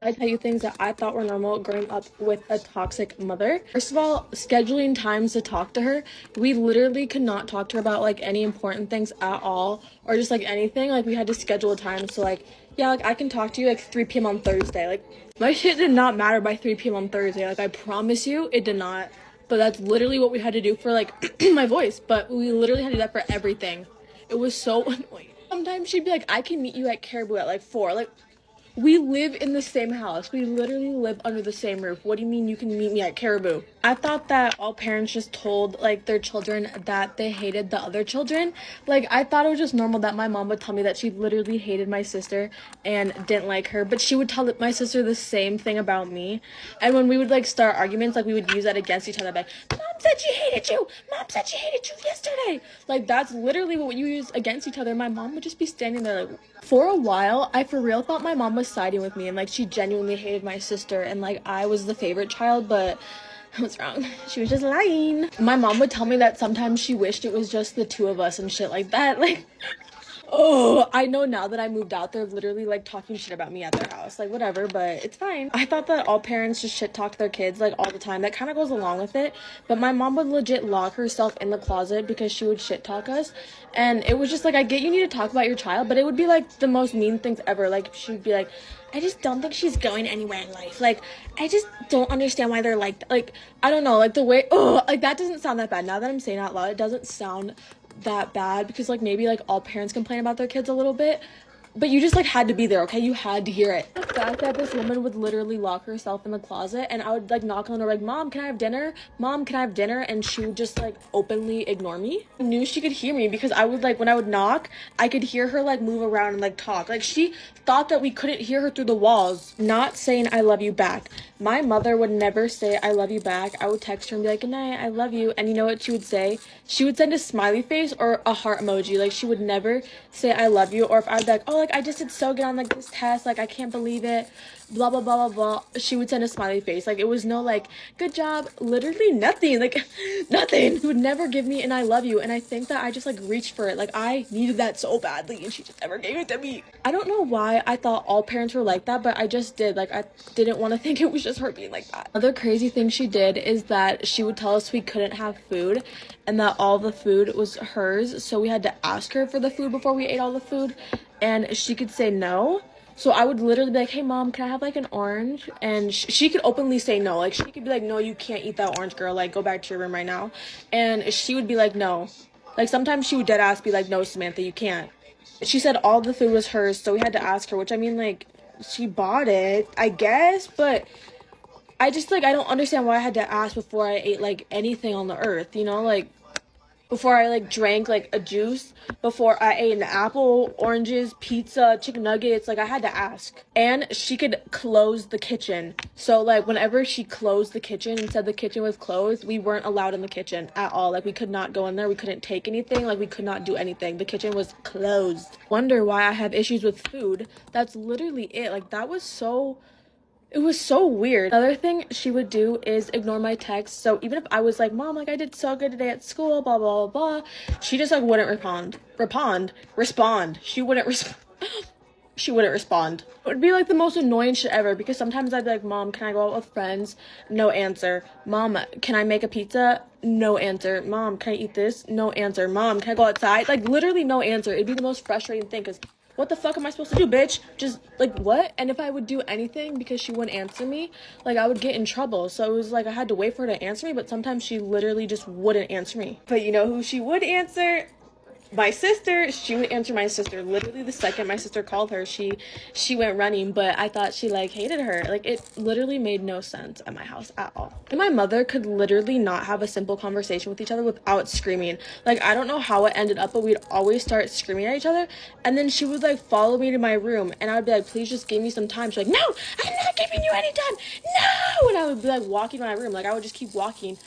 I tell you things that I thought were normal growing up with a toxic mother. First of all, scheduling times to talk to her. We literally could not talk to her about like any important things at all, or just like anything. Like we had to schedule a time. So like, yeah, like I can talk to you like 3 p.m. on Thursday. Like my shit did not matter by 3 p.m. on Thursday. Like I promise you, it did not. But that's literally what we had to do for like my voice. But we literally had to do that for everything. It was so annoying. Sometimes she'd be like, I can meet you at Caribou at like 4. Like, we live in the same house. We literally live under the same roof. What do you mean you can meet me at Caribou? I thought that all parents just told like their children that they hated the other children. Like I thought it was just normal that my mom would tell me that she literally hated my sister and didn't like her, but she would tell my sister the same thing about me. And when we would like start arguments, like we would use that against each other. Like, Mom said she hated you. Mom said she hated you yesterday. Like that's literally what you use against each other. My mom would just be standing there like, for a while, I for real thought my mom was siding with me and like she genuinely hated my sister and like I was the favorite child, but I was wrong. She was just lying. My mom would tell me that sometimes she wished it was just the two of us and shit like that. Like, oh, I know now that I moved out, they're literally like talking shit about me at their house. Like, whatever, but it's fine. I thought that all parents just shit talk their kids like all the time. That kind of goes along with it. But my mom would legit lock herself in the closet because she would shit talk us. And it was just like, I get you need to talk about your child, but it would be like the most mean things ever. Like, she'd be like, I just don't think she's going anywhere in life. Like, I just don't understand why they're like that. Like, I don't know, like the way, oh, like that doesn't sound that bad. Now that I'm saying it out loud, it doesn't sound that bad because like maybe like all parents complain about their kids a little bit, but you just like had to be there, okay? You had to hear it. The fact that this woman would literally lock herself in the closet and I would like knock on her like, Mom, can I have dinner? Mom, can I have dinner? And she would just like openly ignore me. I knew she could hear me because I would like, when I would knock, I could hear her like move around and like talk. Like she thought that we couldn't hear her through the walls. Not saying I love you back. My mother would never say I love you back. I would text her and be like, good night, I love you. And you know what she would say? She would send a smiley face or a heart emoji. Like she would never say I love you. Or if I would be like, oh, like I just did so good on like this test, like I can't believe it, blah blah blah blah blah, she would send a smiley face. Like it was no like good job, literally nothing, like nothing. She would never give me an I love you, and I think that I just like reached for it. Like I needed that so badly and she just never gave it to me. I don't know why I thought all parents were like that, but I just did. Like I didn't want to think it was just her being like that. Another crazy thing she did is that she would tell us we couldn't have food and that all the food was hers, so we had to ask her for the food before we ate all the food, and she could say no. So I would literally be like, hey mom, can I have like an orange? And she could openly say no. Like she could be like, no, you can't eat that orange, girl, like go back to your room right now. And she would be like, no. Like sometimes she would dead ass be like, no, Samantha, you can't. She said all the food was hers, so we had to ask her, which I mean, like, she bought it, I guess, but I just like, I don't understand why I had to ask before I ate like anything on the earth, you know? Like before I like drank like a juice, before I ate an apple, oranges, pizza, chicken nuggets, like I had to ask. And she could close the kitchen. So like whenever she closed the kitchen and said the kitchen was closed, we weren't allowed in the kitchen at all. Like we could not go in there, we couldn't take anything, like we could not do anything. The kitchen was closed. Wonder why I have issues with food. That's literally it. Like that was so, it was so weird. Another thing she would do is ignore my texts. So even if I was like, Mom, like I did so good today at school, blah, blah, blah, blah, she just like wouldn't respond. She wouldn't respond. She wouldn't respond. It would be like the most annoying shit ever because sometimes I'd be like, Mom, can I go out with friends? No answer. Mom, can I make a pizza? No answer. Mom, can I eat this? No answer. Mom, can I go outside? Like literally no answer. It'd be the most frustrating thing because what the fuck am I supposed to do, bitch? Just like what? And if I would do anything because she wouldn't answer me, like I would get in trouble. So it was like I had to wait for her to answer me, but sometimes she literally just wouldn't answer me. But you know who she would answer? My sister. She would answer my sister. Literally the second my sister called her, she went running. But I thought she like hated her. Like it literally made no sense at my house at all. And my mother could literally not have a simple conversation with each other without screaming. Like I don't know how it ended up, but we'd always start screaming at each other, and then she would like follow me to my room and I would be like, please just give me some time. She's like, no, I'm not giving you any time, no. And I would be like walking my room, like I would just keep walking.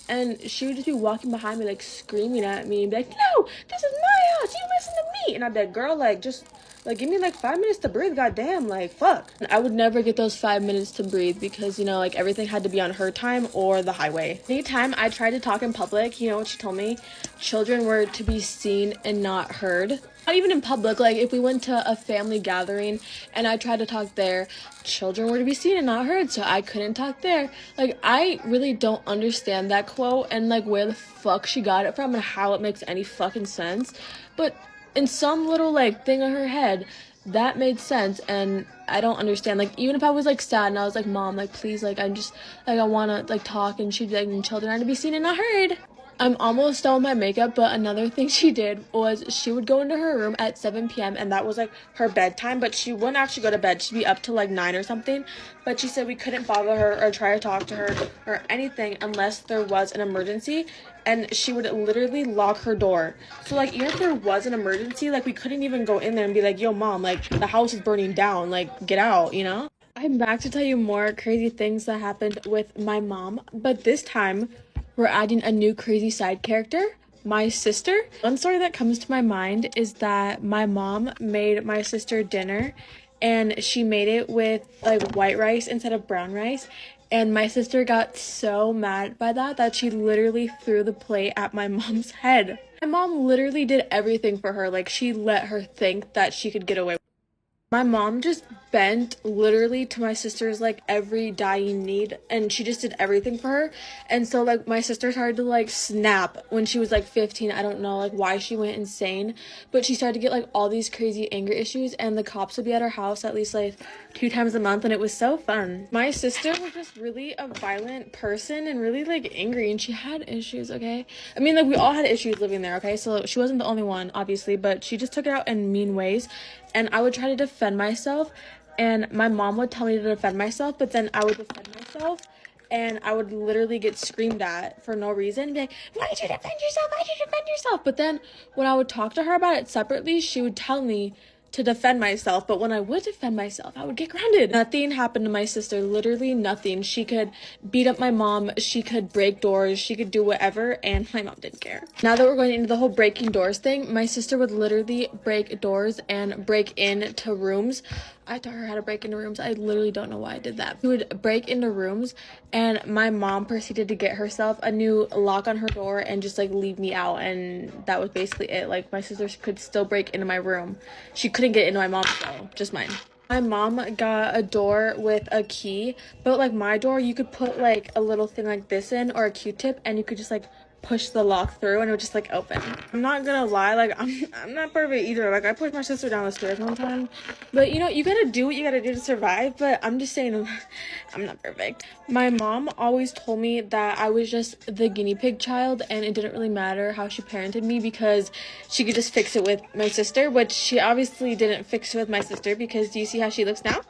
And she would just be walking behind me, like, screaming at me and be like, no, this is my house, you listen to me. And I'd be like, girl, like, just, like, give me, like, 5 minutes to breathe, goddamn, like, fuck. And I would never get those 5 minutes to breathe because, you know, like, everything had to be on her time or the highway. Anytime I tried to talk in public, you know what she told me? Children were to be seen and not heard. Not even in public. Like if we went to a family gathering and I tried to talk there, children were to be seen and not heard, so I couldn't talk there. Like I really don't understand that quote and like where the fuck she got it from and how it makes any fucking sense. But in some little like thing in her head, that made sense, and I don't understand. Like even if I was like sad and I was like, Mom, like please, like I'm just like I wanna like talk, and she'd be like, children are to be seen and not heard. I'm almost done with my makeup, but another thing she did was she would go into her room at 7 p.m. and that was like her bedtime, but she wouldn't actually go to bed. She'd be up till like 9 or something. But she said we couldn't bother her or try to talk to her or anything unless there was an emergency, and she would literally lock her door. So like even if there was an emergency, like we couldn't even go in there and be like, yo Mom, like the house is burning down, like get out, you know? I'm back to tell you more crazy things that happened with my mom, but this time we're adding a new crazy side character, my sister. One story that comes to my mind is that my mom made my sister dinner, and she made it with like white rice instead of brown rice. And my sister got so mad by that she literally threw the plate at my mom's head. My mom literally did everything for her. Like she let her think that she could get away. My mom just bent literally to my sister's like every dying need, and she just did everything for her. And so like my sister started to like snap when she was like 15. I don't know like why she went insane, but she started to get like all these crazy anger issues, and the cops would be at her house at least like 2 times a month, and it was so fun. My sister was just really a violent person and really like angry, and she had issues. Okay, I mean like we all had issues living there, okay, so she wasn't the only one obviously, but she just took it out in mean ways. And I would try to defend myself, and my mom would tell me to defend myself, but then I would defend myself, and I would literally get screamed at for no reason. Be like, why did you defend yourself? Why did you defend yourself? But then when I would talk to her about it separately, she would tell me to defend myself, but when I would defend myself, I would get grounded. Nothing happened to my sister, literally nothing. She could beat up my mom, she could break doors, she could do whatever, and my mom didn't care. Now that we're going into the whole breaking doors thing, my sister would literally break doors and break into rooms. I taught her how to break into rooms. I literally don't know why I did that. She would break into rooms, and my mom proceeded to get herself a new lock on her door and just like leave me out, and that was basically it. Like my sister could still break into my room. She couldn't get into my mom's though, just mine. My mom got a door with a key, but like my door, you could put like a little thing like this in or a Q-tip, and you could just like push the lock through and it would just like open. I'm not gonna lie, like I'm not perfect either. Like I pushed my sister down the stairs one time, but you know, you gotta do what you gotta do to survive. But I'm just saying, I'm not perfect. My mom always told me that I was just the guinea pig child, and it didn't really matter how she parented me because she could just fix it with my sister, which she obviously didn't fix it with my sister, because do you see how she looks now?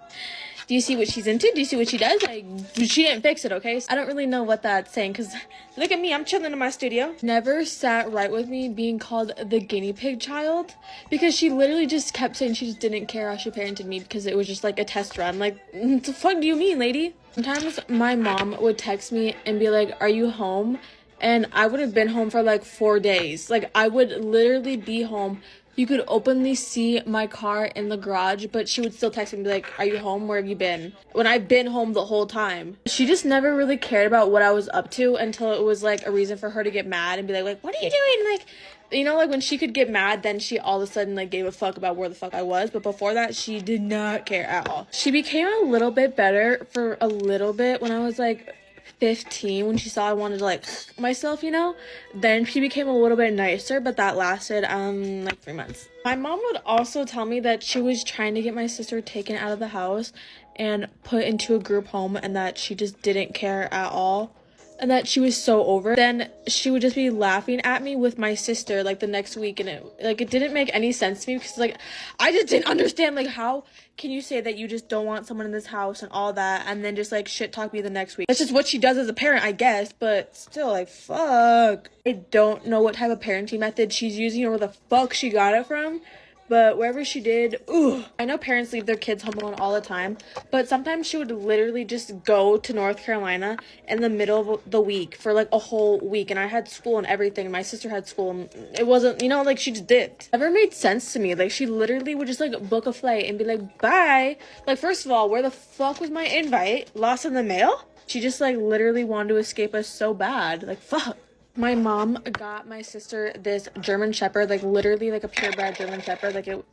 Do you see what she's into? Do you see what she does? Like, she didn't fix it, okay? So I don't really know what that's saying, because look at me, I'm chilling in my studio. Never sat right with me being called the guinea pig child, because she literally just kept saying she just didn't care how she parented me because it was just like a test run. Like, what the fuck do you mean, lady? Sometimes my mom would text me and be like, are you home? And I would have been home for like 4 days. Like, I would literally be home. You could openly see my car in the garage, but she would still text me and be like, are you home? Where have you been? When I've been home the whole time. She just never really cared about what I was up to until it was like a reason for her to get mad and be like, what are you doing? Like, you know, like when she could get mad, then she all of a sudden like gave a fuck about where the fuck I was. But before that, she did not care at all. She became a little bit better for a little bit when I was like 15, when she saw I wanted to like myself, you know. Then she became a little bit nicer, but that lasted like 3 months. My mom would also tell me that she was trying to get my sister taken out of the house and put into a group home, and that she just didn't care at all, and that she was so over it. Then she would just be laughing at me with my sister like the next week, and it didn't make any sense to me, because like I just didn't understand, like, how can you say that you just don't want someone in this house and all that, and then just like shit talk me the next week? That's just what she does as a parent, I guess, but still, like, fuck. I don't know what type of parenting method she's using or where the fuck she got it from, but wherever she did, ooh. I know parents leave their kids home alone all the time, but sometimes she would literally just go to North Carolina in the middle of the week for like a whole week, and I had school and everything, and my sister had school, and it wasn't, you know, like, she just dipped. Never made sense to me. Like, she literally would just like book a flight and be like, bye. Like, first of all, where the fuck was my invite? Lost in the mail? She just like literally wanted to escape us so bad. Like, fuck. My mom got my sister this German Shepherd, like literally like a purebred German Shepherd.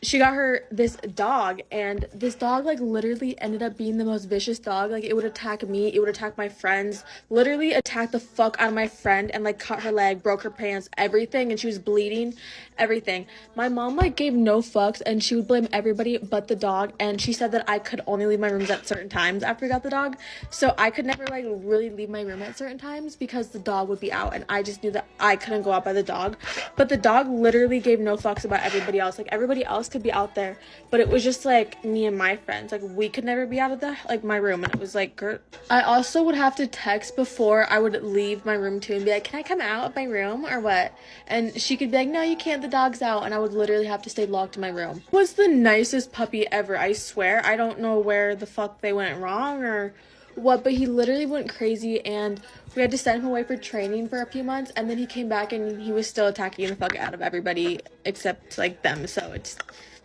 She got her this dog, and this dog like literally ended up being the most vicious dog. Like it would attack me, it would attack my friends, literally attack the fuck out of my friend, and like cut her leg, broke her pants, everything, and she was bleeding, everything. My mom like gave no fucks, and she would blame everybody but the dog, and she said that I could only leave my rooms at certain times after we got the dog, so I could never like really leave my room at certain times because the dog would be out, and I just knew that I couldn't go out by the dog. But the dog literally gave no fucks about everybody else. Like everybody else could be out there, but it was just like me and my friends. Like we could never be out of the like my room, and it was like I also would have to text before I would leave my room too and be like, can I come out of my room or what? And she could be like, no you can't, the dog's out, and I would literally have to stay locked in my room. It was the nicest puppy ever, I swear. I don't know where the fuck they went wrong or what, but he literally went crazy, and we had to send him away for training for a few months, and then he came back and he was still attacking the fuck out of everybody except like them, so it's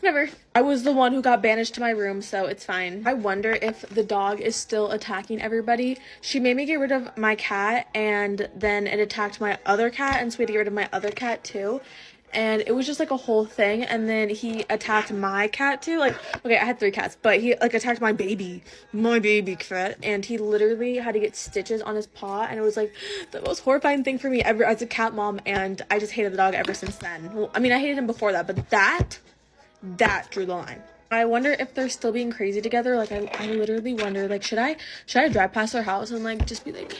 whatever. I was the one who got banished to my room, so it's fine. I wonder if the dog is still attacking everybody. She made me get rid of my cat, and then it attacked my other cat, and so we had to get rid of my other cat too. And it was just like a whole thing, and then he attacked my cat too. Like, okay, I had 3 cats, but he like attacked my baby cat, and he literally had to get stitches on his paw, and it was like the most horrifying thing for me ever as a cat mom, and I just hated the dog ever since then. Well, I mean, I hated him before that, but that drew the line. I wonder if they're still being crazy together. Like I literally wonder, like, should I drive past their house and like just be like,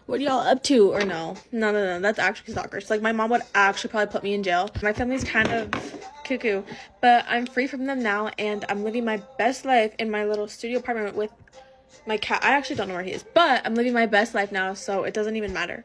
what are y'all up to? Or no, that's actually stalkers. Like my mom would actually probably put me in jail. My family's kind of cuckoo, but I'm free from them now, and I'm living my best life in my little studio apartment with my cat. I actually don't know where he is, but I'm living my best life now, so it doesn't even matter.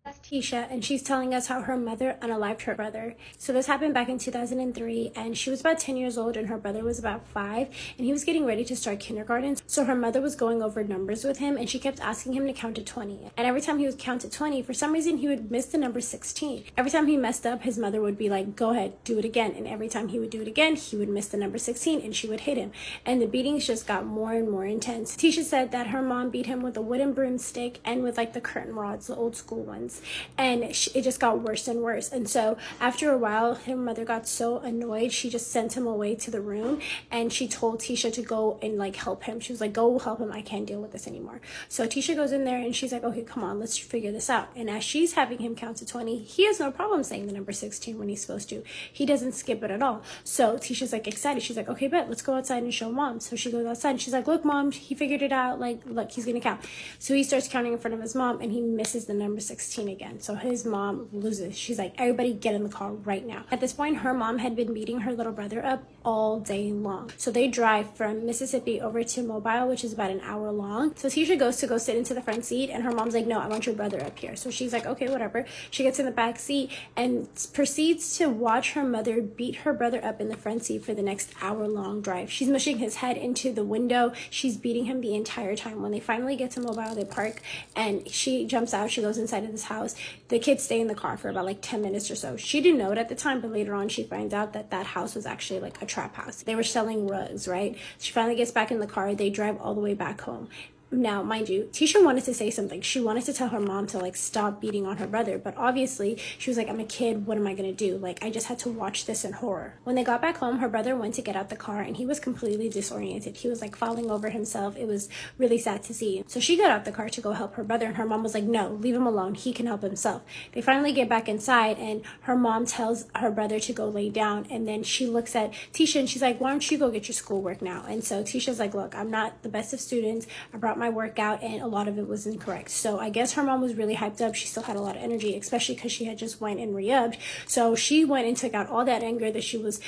That's Tisha, and she's telling us how her mother unalived her brother. So this happened back in 2003, and she was about 10 years old and her brother was about 5, and he was getting ready to start kindergarten. So her mother was going over numbers with him, and she kept asking him to count to 20. And every time he would count to 20, for some reason he would miss the number 16. Every time he messed up, his mother would be like, go ahead, do it again. And every time he would do it again, he would miss the number 16 and she would hit him. And the beatings just got more and more intense. Tisha said that her mom beat him with a wooden broomstick and with like the curtain rods, the old school ones. And it just got worse and worse. And so after a while, her mother got so annoyed, she just sent him away to the room, and she told Tisha to go and like help him. She was like, go help him, I can't deal with this anymore. So Tisha goes in there and she's like, okay, come on, let's figure this out. And as she's having him count to 20, he has no problem saying the number 16 when he's supposed to. He doesn't skip it at all. So Tisha's like excited. She's like, okay, bet, let's go outside and show mom. So she goes outside and she's like, look mom, he figured it out, like look, he's gonna count. So he starts counting in front of his mom, and he misses the number 16 again. So his mom loses. She's like, everybody get in the car right now. At this point, her mom had been beating her little brother up all day long. So they drive from Mississippi over to Mobile, which is about an hour long. So Tisha goes to go sit into the front seat, and her mom's like, no, I want your brother up here. So she's like, okay, whatever. She gets in the back seat and proceeds to watch her mother beat her brother up in the front seat for the next hour long drive. She's mushing his head into the window. She's beating him the entire time. When they finally get to Mobile, they park, and she jumps out. She goes inside of this house. The kids stay in the car for about like 10 minutes or so. She didn't know it at the time, but later on she finds out that that house was actually like a trap house. They were selling rugs, right? She finally gets back in the car. They drive all the way back home. Now, mind you, Tisha wanted to say something. She wanted to tell her mom to like stop beating on her brother, but obviously she was like, I'm a kid, what am I gonna do? Like, I just had to watch this in horror. When they got back home, her brother went to get out the car, and he was completely disoriented. He was like falling over himself. It was really sad to see. So she got out the car to go help her brother, and her mom was like, no, leave him alone, he can help himself. They finally get back inside, and her mom tells her brother to go lay down, and then she looks at Tisha and she's like, why don't you go get your schoolwork now? And so Tisha's like, look, I'm not the best of students. I brought my workout, and a lot of it was incorrect. So I guess her mom was really hyped up. She still had a lot of energy, especially because she had just went and re-upped. So she went and took out all that anger that she was,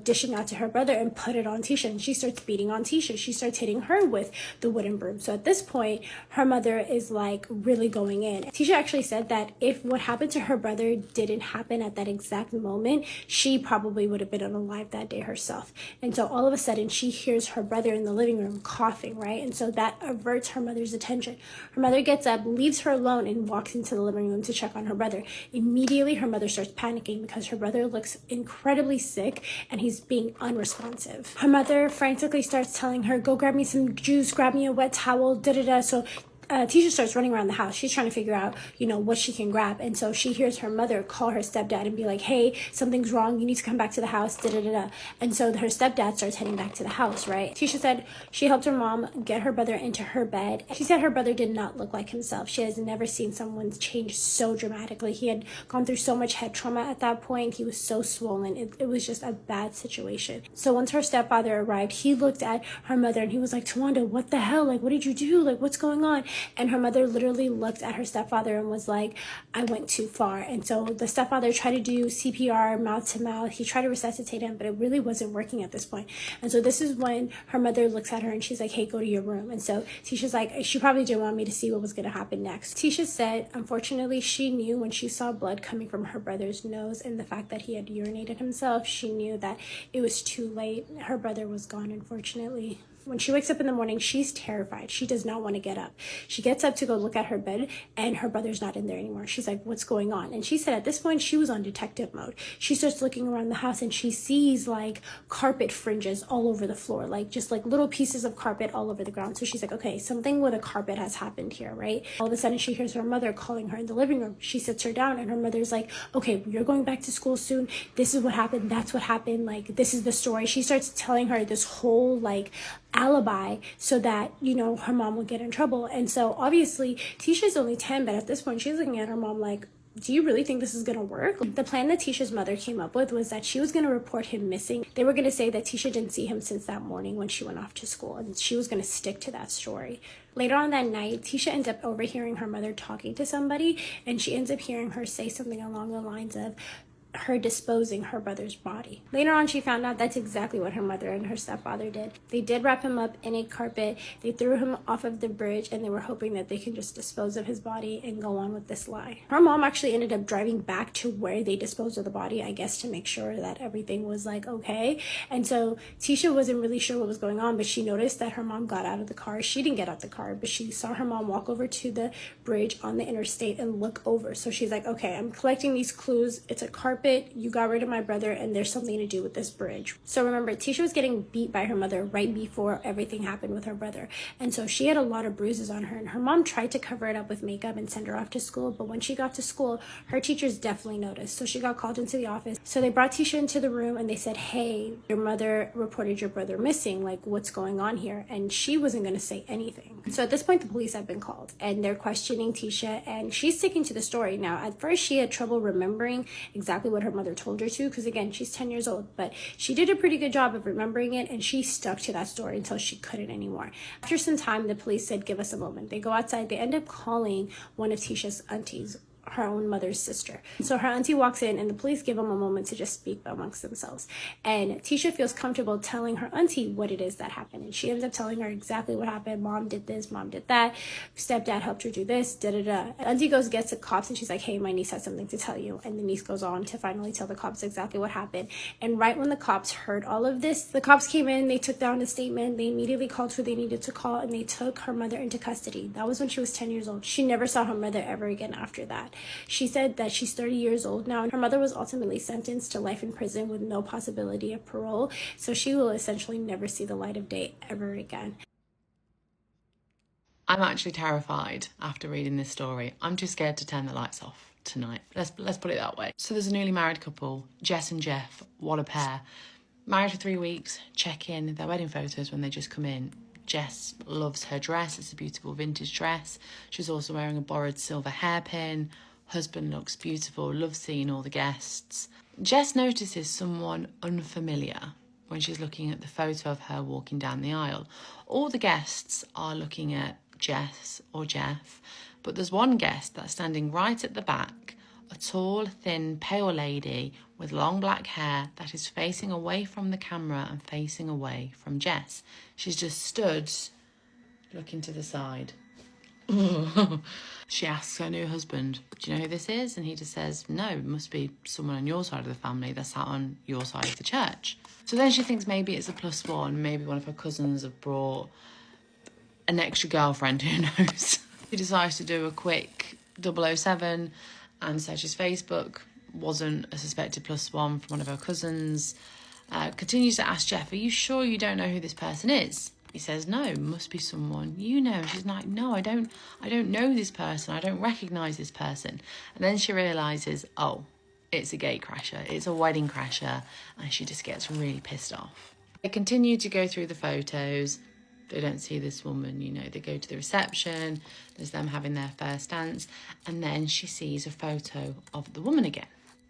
dishing out to her brother, and put it on Tisha, and she starts beating on Tisha. She starts hitting her with the wooden broom. So at this point, her mother is like really going in. Tisha actually said that if what happened to her brother didn't happen at that exact moment, she probably would have been unalive that day herself. And so all of a sudden she hears her brother in the living room coughing, right? And so that averts her mother's attention. Her mother gets up, leaves her alone, and walks into the living room to check on her brother. Immediately, her mother starts panicking because her brother looks incredibly sick and he's being unresponsive. Her mother frantically starts telling her, go grab me some juice, grab me a wet towel, da-da-da. So Tisha starts running around the house. She's trying to figure out, what she can grab. And so she hears her mother call her stepdad and be like, hey, something's wrong. You need to come back to the house, da-da-da-da. And so her stepdad starts heading back to the house, right? Tisha said she helped her mom get her brother into her bed. She said her brother did not look like himself. She has never seen someone change so dramatically. He had gone through so much head trauma at that point. He was so swollen. It was just a bad situation. So once her stepfather arrived, he looked at her mother and he was like, Tawanda, what the hell? Like, what did you do? Like, what's going on? And her mother literally looked at her stepfather and was like, I went too far. And so the stepfather tried to do CPR, mouth to mouth. He tried to resuscitate him, but it really wasn't working at this point. And so this is when her mother looks at her and she's like, hey, go to your room. And so Tisha's like, she probably didn't want me to see what was going to happen next. Tisha said, unfortunately, she knew when she saw blood coming from her brother's nose and the fact that he had urinated himself, she knew that it was too late. Her brother was gone, unfortunately. When she wakes up in the morning, she's terrified. She does not want to get up. She gets up to go look at her bed and her brother's not in there anymore. She's like, what's going on? And she said at this point, she was on detective mode. She starts looking around the house and she sees like carpet fringes all over the floor, like just like little pieces of carpet all over the ground. So she's like, okay, something with a carpet has happened here, right? All of a sudden she hears her mother calling her in the living room. She sits her down and her mother's like, okay, you're going back to school soon. This is what happened. That's what happened. Like, this is the story. She starts telling her this whole like alibi so that her mom will get in trouble. And so obviously Tisha's only 10, but at this point she's looking at her mom like, do you really think this is going to work? The plan that Tisha's mother came up with was that she was going to report him missing. They were going to say that Tisha didn't see him since that morning when she went off to school, and she was going to stick to that story. Later on that night, Tisha ends up overhearing her mother talking to somebody, and she ends up hearing her say something along the lines of her disposing her brother's body. Later on, she found out that's exactly what her mother and her stepfather did. They did wrap him up in a carpet, they threw him off of the bridge, and they were hoping that they can just dispose of his body and go on with this lie. Her mom actually ended up driving back to where they disposed of the body, I guess to make sure that everything was like okay. And so Tisha wasn't really sure what was going on, but she noticed that her mom got out of the car. She didn't get out the car, but she saw her mom walk over to the bridge on the interstate and look over. So she's like, okay, I'm collecting these clues. It's a carpet, you got rid of my brother, and there's something to do with this bridge. So remember, Tisha was getting beat by her mother right before everything happened with her brother, and so she had a lot of bruises on her, and her mom tried to cover it up with makeup and send her off to school, but when she got to school, her teachers definitely noticed, so she got called into the office. So they brought Tisha into the room and they said, hey, your mother reported your brother missing, like what's going on here? And she wasn't going to say anything. So at this point, the police have been called and they're questioning Tisha, and she's sticking to the story. Now, at first she had trouble remembering exactly what her mother told her to, because again, she's 10 years old, but she did a pretty good job of remembering it, and she stuck to that story until she couldn't anymore. After some time, the police said, give us a moment. They go outside. They end up calling one of Tisha's aunties, her own mother's sister. So her auntie walks in and the police give them a moment to just speak amongst themselves. And Tisha feels comfortable telling her auntie what it is that happened. And she ends up telling her exactly what happened. Mom did this, mom did that. Stepdad helped her do this, da-da-da. Auntie goes, gets the cops, and she's like, hey, my niece has something to tell you. And the niece goes on to finally tell the cops exactly what happened. And right when the cops heard all of this, the cops came in, they took down a statement, they immediately called who they needed to call, and they took her mother into custody. That was when she was 10 years old. She never saw her mother ever again after that. She said that she's 30 years old now, and her mother was ultimately sentenced to life in prison with no possibility of parole, so she will essentially never see the light of day ever again. I'm actually terrified after reading this story. I'm too scared to turn the lights off tonight. Let's put it that way. So there's a newly married couple, Jess and Jeff, what a pair. Married for 3 weeks, check in their wedding photos when they just come in. Jess loves her dress, it's a beautiful vintage dress. She's also wearing a borrowed silver hairpin. Husband looks beautiful, loves seeing all the guests. Jess notices someone unfamiliar when she's looking at the photo of her walking down the aisle. All the guests are looking at Jess or Jeff, but there's one guest that's standing right at the back, a tall, thin, pale lady with long black hair that is facing away from the camera and facing away from Jess. She's just stood looking to the side. She asks her new husband, do you know who this is? And he just says, no, it must be someone on your side of the family that's sat on your side of the church. So then she thinks maybe it's a plus one, maybe one of her cousins have brought an extra girlfriend, who knows. She decides to do a quick 007 and searches Facebook. Wasn't a suspected plus one from one of her cousins. Continues to ask Jeff, are you sure you don't know who this person is? He says, no, must be someone you know. And she's like, no, I don't know this person. I don't recognise this person. And then she realises, oh, it's a gate crasher. It's a wedding crasher. And she just gets really pissed off. They continue to go through the photos. They don't see this woman, you know. They go to the reception. There's them having their first dance. And then she sees a photo of the woman again,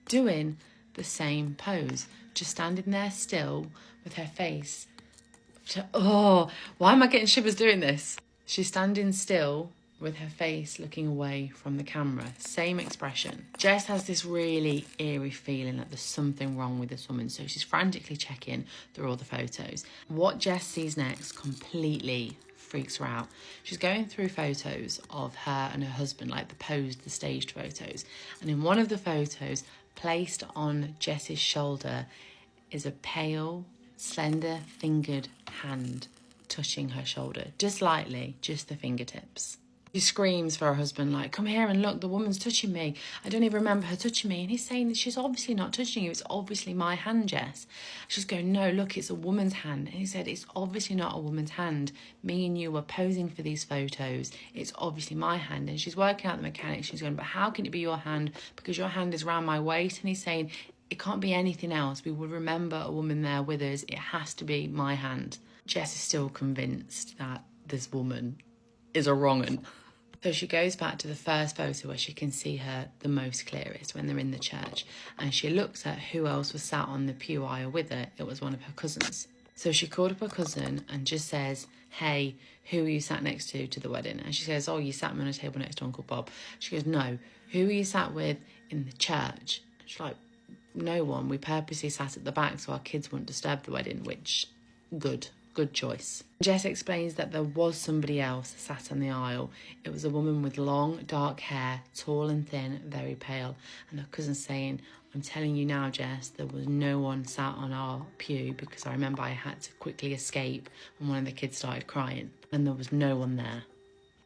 doing the same pose, just standing there still with her face. Oh, why am I getting shivers doing this? She's standing still with her face looking away from the camera. Same expression. Jess has this really eerie feeling that there's something wrong with this woman, so she's frantically checking through all the photos. What Jess sees next completely freaks her out. She's going through photos of her and her husband, like the posed, the staged photos. And in one of the photos, placed on Jess's shoulder, is a pale, slender fingered hand touching her shoulder, just lightly, just the fingertips. She screams for her husband, like, come here and look, the woman's touching me. I don't even remember her touching me. And he's saying that she's obviously not touching you. It's obviously my hand, Jess. She's going, no, look, it's a woman's hand. And he said, it's obviously not a woman's hand. Me and you were posing for these photos. It's obviously my hand. And she's working out the mechanics. She's going, but how can it be your hand? Because your hand is around my waist. And he's saying, it can't be anything else. We will remember a woman there with us. It has to be my hand. Jess is still convinced that this woman is a wrong 'un. So she goes back to the first photo where she can see her the most clearest, when they're in the church, and she looks at who else was sat on the pew aisle with her. It was one of her cousins. So she called up her cousin and just says, hey, who are you sat next to the wedding? And she says, oh, you sat me on a table next to Uncle Bob. She goes, no, who are you sat with in the church? She's like, no one. We purposely sat at the back so our kids wouldn't disturb the wedding, which, good choice. Jess explains that there was somebody else sat on the aisle. It was a woman with long, dark hair, tall and thin, very pale. And her cousin's saying, I'm telling you now, Jess, there was no one sat on our pew because I remember I had to quickly escape when one of the kids started crying. And there was no one there.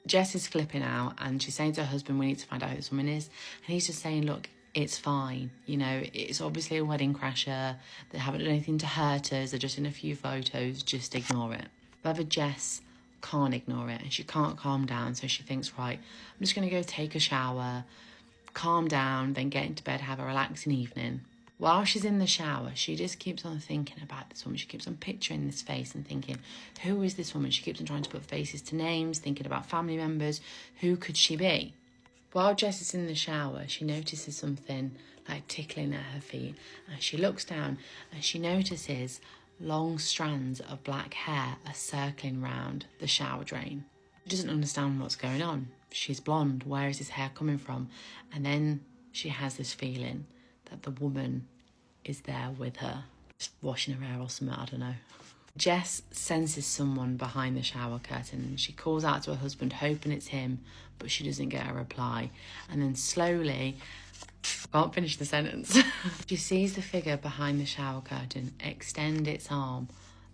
Jess is flipping out and she's saying to her husband, we need to find out who this woman is. And he's just saying, look, it's fine. You know, it's obviously a wedding crasher. They haven't done anything to hurt us. They're just in a few photos. Just ignore it. However, Jess can't ignore it and she can't calm down. So she thinks, right, I'm just going to go take a shower, calm down, then get into bed, have a relaxing evening. While she's in the shower, she just keeps on thinking about this woman. She keeps on picturing this face and thinking, who is this woman? She keeps on trying to put faces to names, thinking about family members. Who could she be? While Jess is in the shower, she notices something like tickling at her feet. And she looks down and she notices long strands of black hair are circling round the shower drain. She doesn't understand what's going on. She's blonde. Where is this hair coming from? And then she has this feeling that the woman is there with her, just washing her hair or something, I don't know. Jess senses someone behind the shower curtain. She calls out to her husband, hoping it's him, but she doesn't get a reply. And then slowly, I can't finish the sentence. She sees the figure behind the shower curtain extend its arm,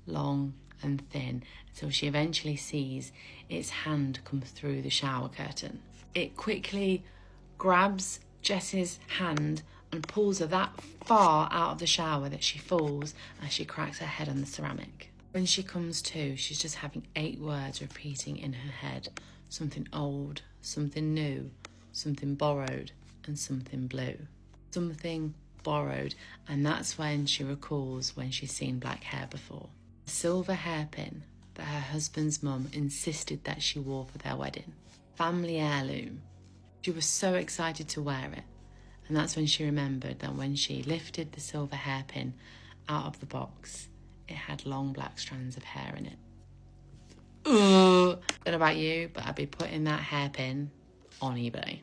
long and thin, until she eventually sees its hand come through the shower curtain. It quickly grabs Jess's hand and pulls her that far out of the shower that she falls as she cracks her head on the ceramic. When she comes to, she's just having 8 words repeating in her head. Something old, something new, something borrowed, and something blue. Something borrowed, and that's when she recalls when she's seen black hair before. A silver hairpin that her husband's mum insisted that she wore for their wedding. Family heirloom. She was so excited to wear it. And that's when she remembered that when she lifted the silver hairpin out of the box, it had long black strands of hair in it. Don't know about you, but I'd be putting that hairpin on eBay.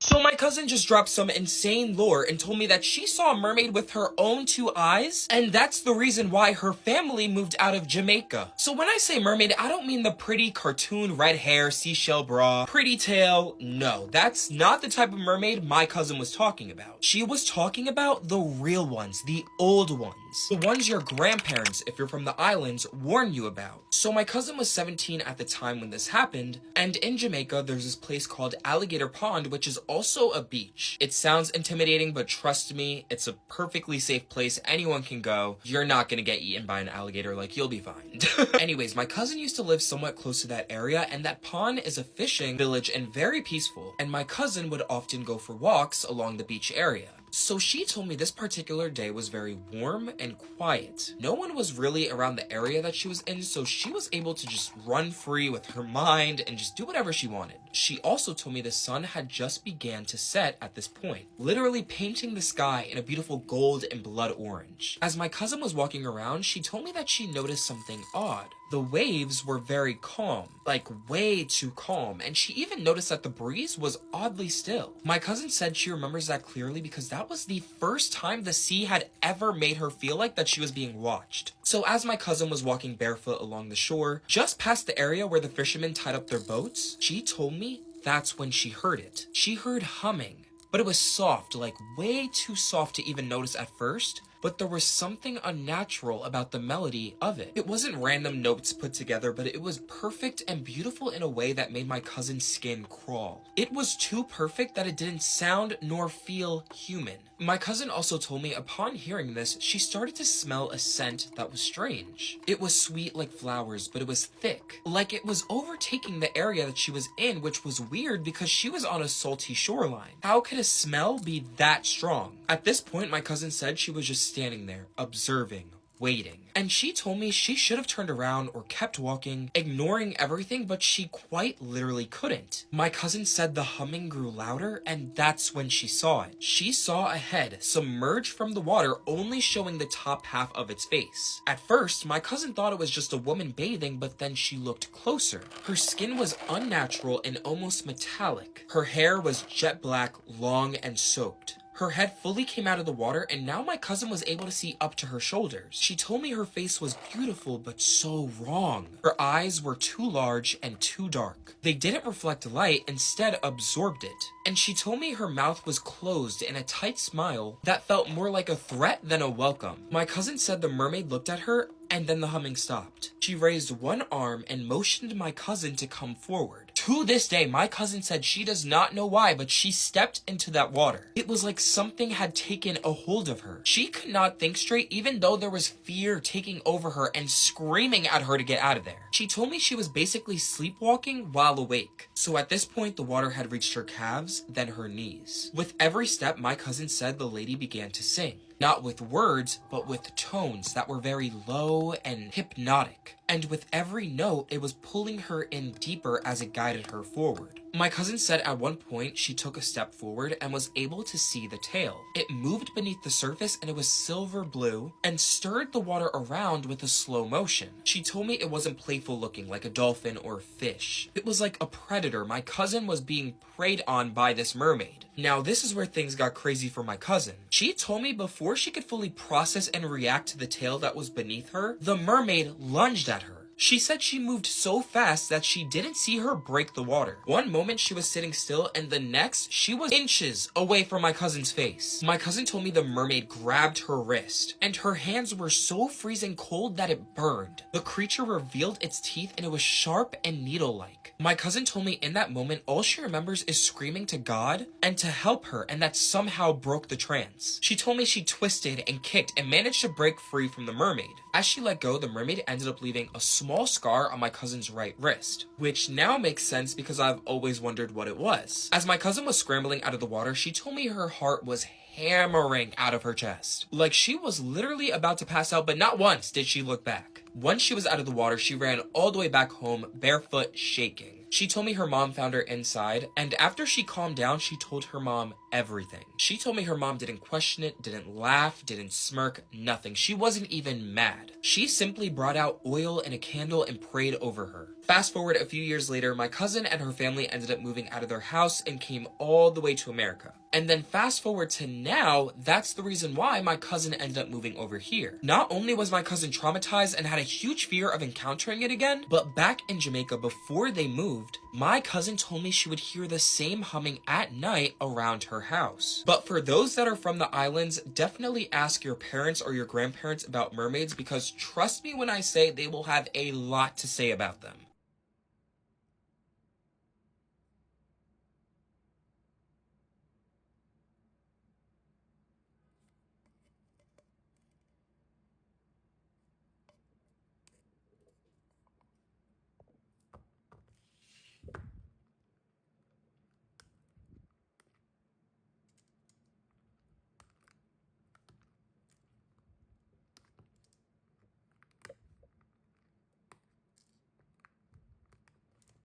So my cousin just dropped some insane lore and told me that she saw a mermaid with her own 2 eyes, and that's the reason why her family moved out of Jamaica. So when I say mermaid, I don't mean the pretty cartoon red hair, seashell bra, pretty tail. No, that's not the type of mermaid my cousin was talking about. She was talking about the real ones, the old ones. ones. The ones your grandparents, if you're from the islands, warn you about. So my cousin was 17 at the time when this happened, and in Jamaica, there's this place called Alligator Pond, which is also a beach. It sounds intimidating, but trust me, it's a perfectly safe place. Anyone can go. You're not gonna get eaten by an alligator, like, you'll be fine. Anyways, my cousin used to live somewhat close to that area, and that pond is a fishing village and very peaceful, and my cousin would often go for walks along the beach area. So she told me this particular day was very warm and quiet. No one was really around the area that she was in, so she was able to just run free with her mind and just do whatever she wanted. She also told me the sun had just began to set at this point, literally painting the sky in a beautiful gold and blood orange. As my cousin was walking around, she told me that she noticed something odd. The waves were very calm, like way too calm, and she even noticed that the breeze was oddly still. My cousin said she remembers that clearly because that was the first time the sea had ever made her feel like that she was being watched. So as my cousin was walking barefoot along the shore, just past the area where the fishermen tied up their boats, she told me that's when she heard it. She heard humming, but it was soft, like way too soft to even notice at first. But there was something unnatural about the melody of it. It wasn't random notes put together, but it was perfect and beautiful in a way that made my cousin's skin crawl. It was too perfect that it didn't sound nor feel human. My cousin also told me upon hearing this, she started to smell a scent that was strange. It was sweet like flowers, but it was thick, like it was overtaking the area that she was in, which was weird because she was on a salty shoreline. How could a smell be that strong? At this point, my cousin said she was just standing there, observing, waiting. And she told me she should have turned around or kept walking, ignoring everything, but she quite literally couldn't. My cousin said the humming grew louder, and that's when she saw it. She saw a head submerge from the water, only showing the top half of its face. At first, my cousin thought it was just a woman bathing, but then she looked closer. Her skin was unnatural and almost metallic. Her hair was jet black, long, and soaked. Her head fully came out of the water, and now my cousin was able to see up to her shoulders. She told me her face was beautiful, but so wrong. Her eyes were too large and too dark. They didn't reflect light, instead absorbed it. And she told me her mouth was closed in a tight smile that felt more like a threat than a welcome. My cousin said the mermaid looked at her, and then the humming stopped. She raised one arm and motioned my cousin to come forward. To this day, my cousin said she does not know why, but she stepped into that water. It was like something had taken a hold of her. She could not think straight, even though there was fear taking over her and screaming at her to get out of there. She told me she was basically sleepwalking while awake. So at this point, the water had reached her calves, then her knees. With every step, my cousin said the lady began to sing. Not with words, but with tones that were very low and hypnotic. And with every note, it was pulling her in deeper as it guided her forward. My cousin said at one point she took a step forward and was able to see the tail. It moved beneath the surface and it was silver blue and stirred the water around with a slow motion. She told me it wasn't playful looking like a dolphin or a fish. It was like a predator. My cousin was being preyed on by this mermaid. Now this is where things got crazy for my cousin. She told me before she could fully process and react to the tail that was beneath her, the mermaid lunged at her. She said she moved so fast that she didn't see her break the water. One moment she was sitting still, and the next she was inches away from my cousin's face. My cousin told me the mermaid grabbed her wrist, and her hands were so freezing cold that it burned. The creature revealed its teeth and it was sharp and needle-like. My cousin told me in that moment all she remembers is screaming to God and to help her, and that somehow broke the trance. She told me she twisted and kicked and managed to break free from the mermaid. As she let go, the mermaid ended up leaving a small scar on my cousin's right wrist, which now makes sense because I've always wondered what it was. As my cousin was scrambling out of the water, she told me her heart was hammering out of her chest. Like she was literally about to pass out, but not once did she look back. Once she was out of the water, she ran all the way back home, barefoot, shaking. She told me her mom found her inside, and after she calmed down, she told her mom everything. She told me her mom didn't question it, didn't laugh, didn't smirk, nothing. She wasn't even mad. She simply brought out oil and a candle and prayed over her. Fast forward a few years later, my cousin and her family ended up moving out of their house and came all the way to America. And then fast forward to now, that's the reason why my cousin ended up moving over here. Not only was my cousin traumatized and had a huge fear of encountering it again, but back in Jamaica before they moved, moved, my cousin told me she would hear the same humming at night around her house. But for those that are from the islands, definitely ask your parents or your grandparents about mermaids, because trust me when I say they will have a lot to say about them.